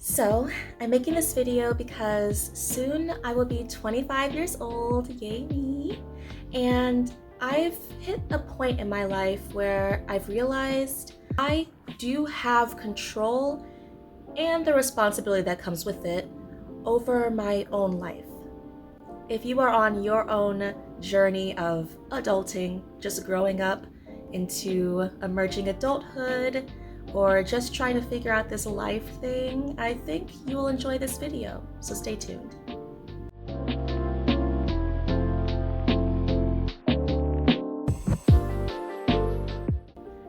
So, I'm making this video because soon I will be 25 years old, yay me, and I've hit a point in my life where I've realized I do have control and the responsibility that comes with it over my own life. If you are on your own journey of adulting, just growing up into emerging adulthood, or just trying to figure out this life thing, I think you will enjoy this video, so stay tuned.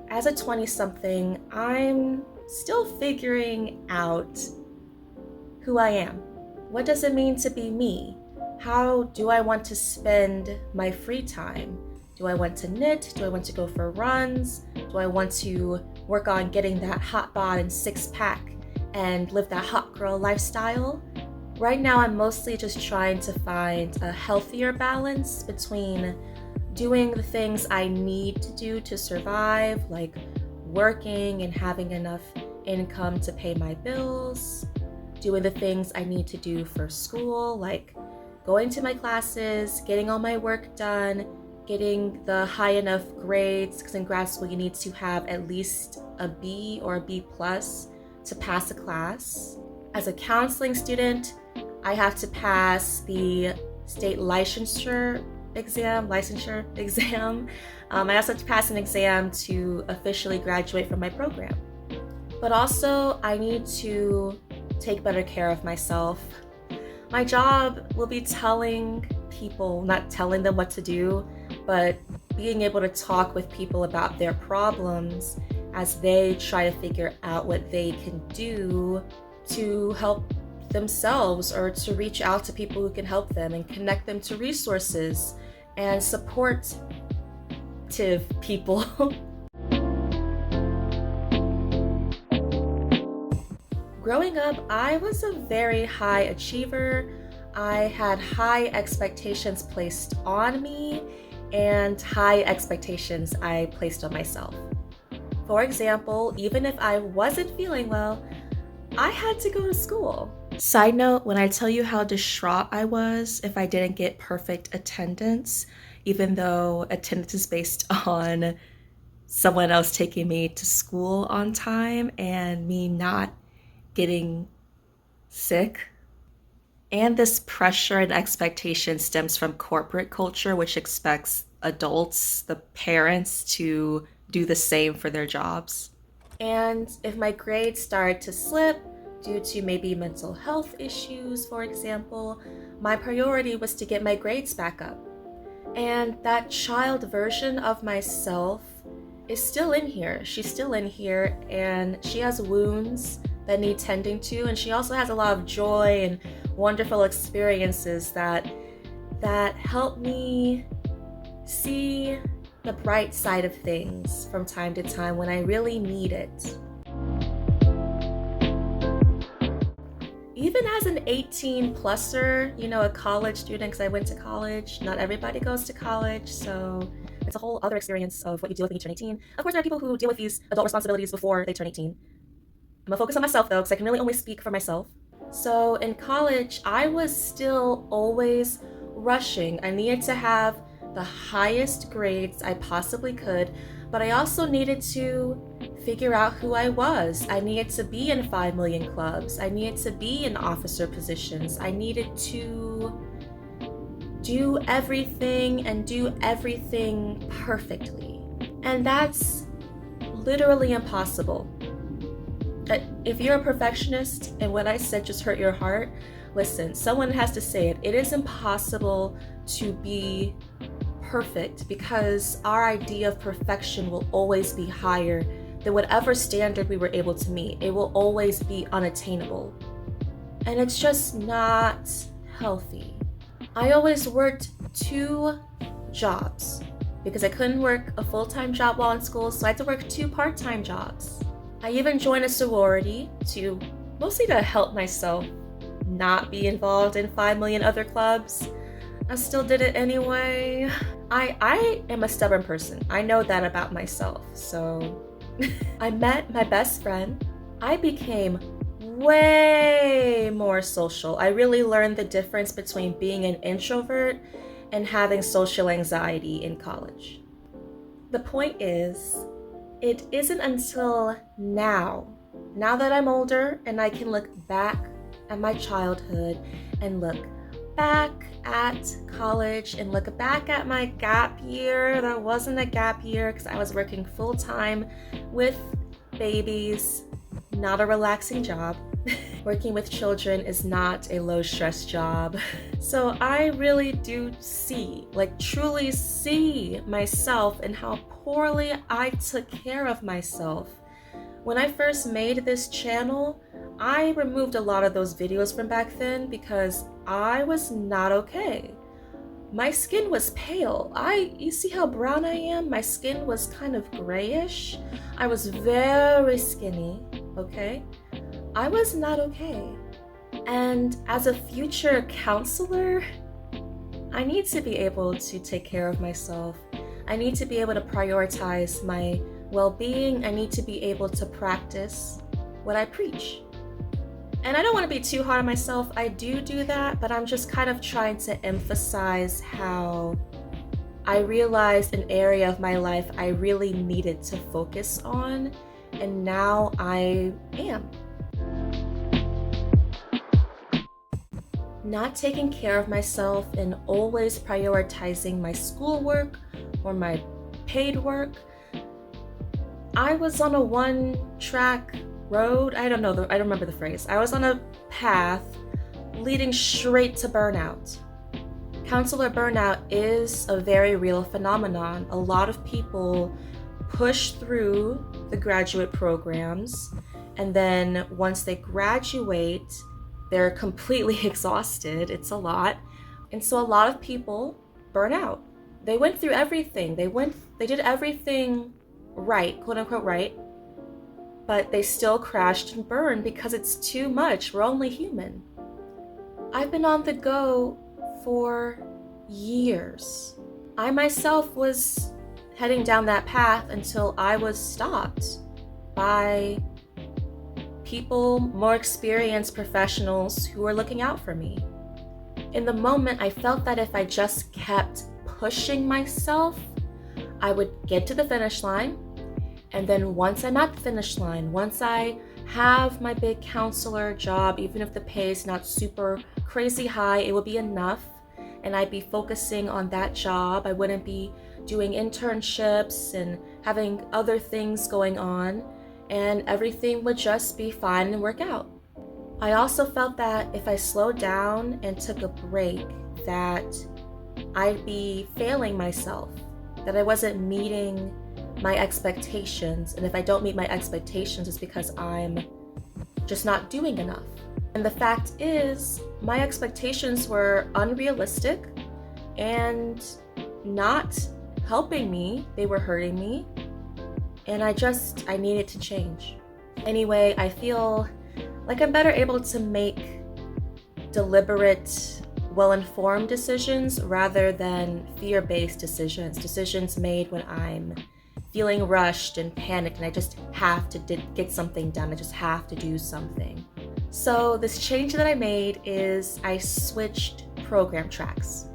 As a 20-something, I'm still figuring out who I am. What does it mean to be me? How do I want to spend my free time? Do I want to knit? Do I want to go for runs? Do I want to work on getting that hot bod and six-pack and live that hot girl lifestyle? Right now, I'm mostly just trying to find a healthier balance between doing the things I need to do to survive, like working and having enough income to pay my bills, doing the things I need to do for school, like going to my classes, getting all my work done, getting the high enough grades, because in grad school you need to have at least a B or a B plus to pass a class. As a counseling student, I have to pass the state licensure exam. I also have to pass an exam to officially graduate from my program. But also, I need to take better care of myself. My job will be telling people, not telling them what to do, but being able to talk with people about their problems as they try to figure out what they can do to help themselves, or to reach out to people who can help them and connect them to resources and supportive people. Growing up, I was a very high achiever. I had high expectations placed on me and high expectations I placed on myself. For example, even if I wasn't feeling well, I had to go to school. Side note, when I tell you how distraught I was if I didn't get perfect attendance, even though attendance is based on someone else taking me to school on time and me not getting sick. And this pressure and expectation stems from corporate culture, which expects adults, the parents, to do the same for their jobs. And if my grades started to slip due to maybe mental health issues, for example, my priority was to get my grades back up. And that child version of myself is still in here. She's still in here, and she has wounds that need tending to, and she also has a lot of joy and wonderful experiences that help me see the bright side of things from time to time when I really need it. Even as an 18-pluser, a college student, because I went to college, not everybody goes to college, so it's a whole other experience of what you deal with when you turn 18. Of course, there are people who deal with these adult responsibilities before they turn 18. I'm gonna focus on myself though, because I can really only speak for myself. So in college, I was still always rushing. I needed to have the highest grades I possibly could, but I also needed to figure out who I was. I needed to be in 5 million clubs. I needed to be in officer positions. I needed to do everything and do everything perfectly. And that's literally impossible. If you're a perfectionist and what I said just hurt your heart, listen, someone has to say it. It is impossible to be perfect because our idea of perfection will always be higher than whatever standard we were able to meet. It will always be unattainable. And it's just not healthy. I always worked 2 jobs because I couldn't work a full-time job while in school, so I had to work 2 part-time jobs. I even joined a sorority mostly to help myself not be involved in 5 million other clubs. I still did it anyway. I am a stubborn person. I know that about myself. So I met my best friend. I became way more social. I really learned the difference between being an introvert and having social anxiety in college. The point is, it isn't until now that I'm older and I can look back at my childhood and look back at college and look back at my gap year that wasn't a gap year because I was working full time with babies, not a relaxing job. Working with children is not a low stress job. So I really do see, truly see myself and how poorly I took care of myself. When I first made this channel, I removed a lot of those videos from back then because I was not okay. My skin was pale. You see how brown I am? My skin was kind of grayish. I was very skinny, okay? I was not okay. And as a future counselor, I need to be able to take care of myself. I need to be able to prioritize my well-being. I need to be able to practice what I preach. And I don't want to be too hard on myself. I do that, but I'm just kind of trying to emphasize how I realized an area of my life I really needed to focus on, and now I am. Not taking care of myself and always prioritizing my schoolwork or my paid work. I was on a one-track road. I don't remember the phrase. I was on a path leading straight to burnout. Counselor burnout is a very real phenomenon. A lot of people push through the graduate programs, and then once they graduate, they're completely exhausted. It's a lot. And so a lot of people burn out. They went through everything. They did everything right, quote unquote right, but they still crashed and burned because it's too much. We're only human. I've been on the go for years. I myself was heading down that path until I was stopped by people, more experienced professionals who were looking out for me. In the moment, I felt that if I just kept pushing myself, I would get to the finish line. And then once I'm at the finish line, once I have my big counselor job, even if the pay is not super crazy high, it will be enough. And I'd be focusing on that job. I wouldn't be doing internships and having other things going on, and everything would just be fine and work out. I also felt that if I slowed down and took a break, that I'd be failing myself, that I wasn't meeting my expectations. And if I don't meet my expectations, it's because I'm just not doing enough. And the fact is, my expectations were unrealistic and not helping me. They were hurting me. And I needed to change. Anyway, I feel like I'm better able to make deliberate, well-informed decisions rather than fear-based decisions made when I'm feeling rushed and panicked and I just have to get something done. I just have to do something. So this change that I made is I switched program tracks.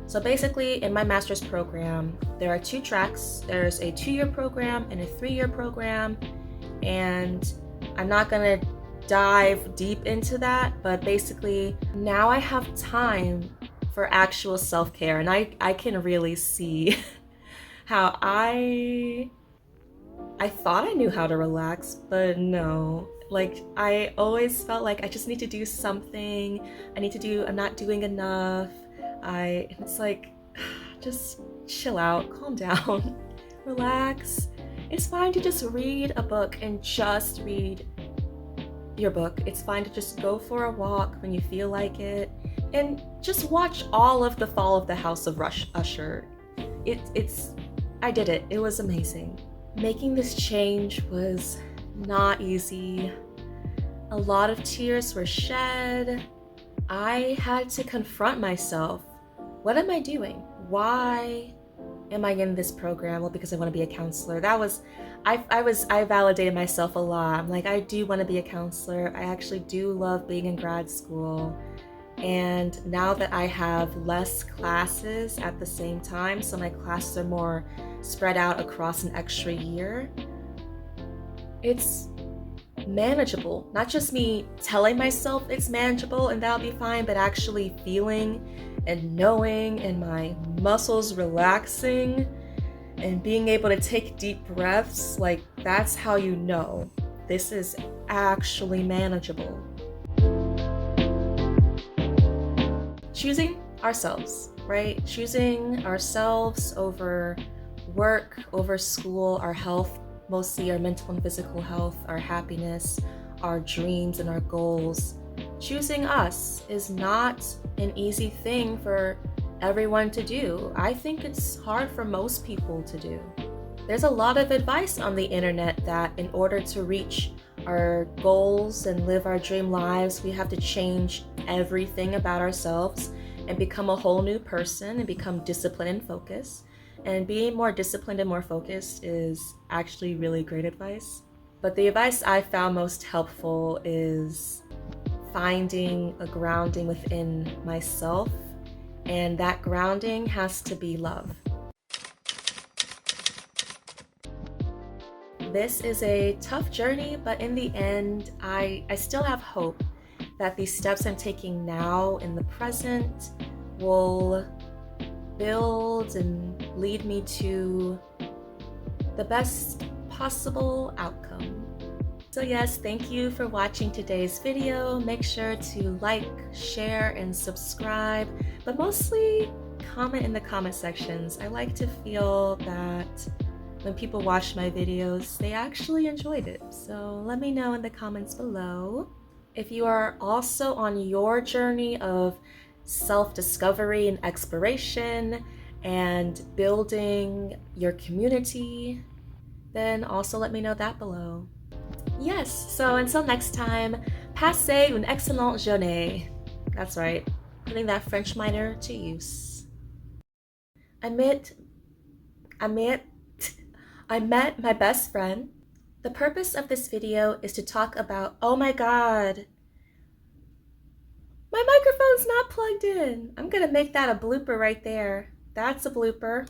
So basically in my master's program, there are 2 tracks. There's a 2-year program and a 3-year program. And I'm not gonna dive deep into that, but basically now I have time for actual self-care, and I can really see how I thought I knew how to relax, but no. I always felt like I just need to do something. I'm not doing enough. It's like, just chill out, calm down, relax. It's fine to just read a book and just read your book. It's fine to just go for a walk when you feel like it and just watch all of The Fall of the House of Usher. I did it. It was amazing. Making this change was not easy. A lot of tears were shed. I had to confront myself. What am I doing? Why am I in this program? Well, because I want to be a counselor. I validated myself a lot. I'm like, I do want to be a counselor. I actually do love being in grad school. And now that I have less classes at the same time, so my classes are more spread out across an extra year, it's manageable. Not just me telling myself it's manageable and that'll be fine, but actually feeling and knowing and my muscles relaxing and being able to take deep breaths. Like, that's how you know this is actually manageable. Choosing ourselves, right? Choosing ourselves over work, over school, our health, mostly our mental and physical health, our happiness, our dreams, and our goals. Choosing us is not an easy thing for everyone to do. I think it's hard for most people to do. There's a lot of advice on the internet that in order to reach our goals and live our dream lives, we have to change everything about ourselves and become a whole new person and become disciplined and focused. And being more disciplined and more focused is actually really great advice. But the advice I found most helpful is finding a grounding within myself, and that grounding has to be love. This is a tough journey, but in the end, I still have hope that these steps I'm taking now in the present will build and lead me to the best possible outcome. So yes, thank you for watching today's video. Make sure to like, share, and subscribe, but mostly comment in the comment sections. I like to feel that when people watch my videos, they actually enjoyed it. So let me know in the comments below. If you are also on your journey of self-discovery and exploration and building your community, then also let me know that below. Yes, so until next time, passez une excellente journée. That's right, putting that French minor to use. I met my best friend. The purpose of this video is to talk about, oh my god, my microphone's not plugged in. I'm gonna make that a blooper right there. That's a blooper.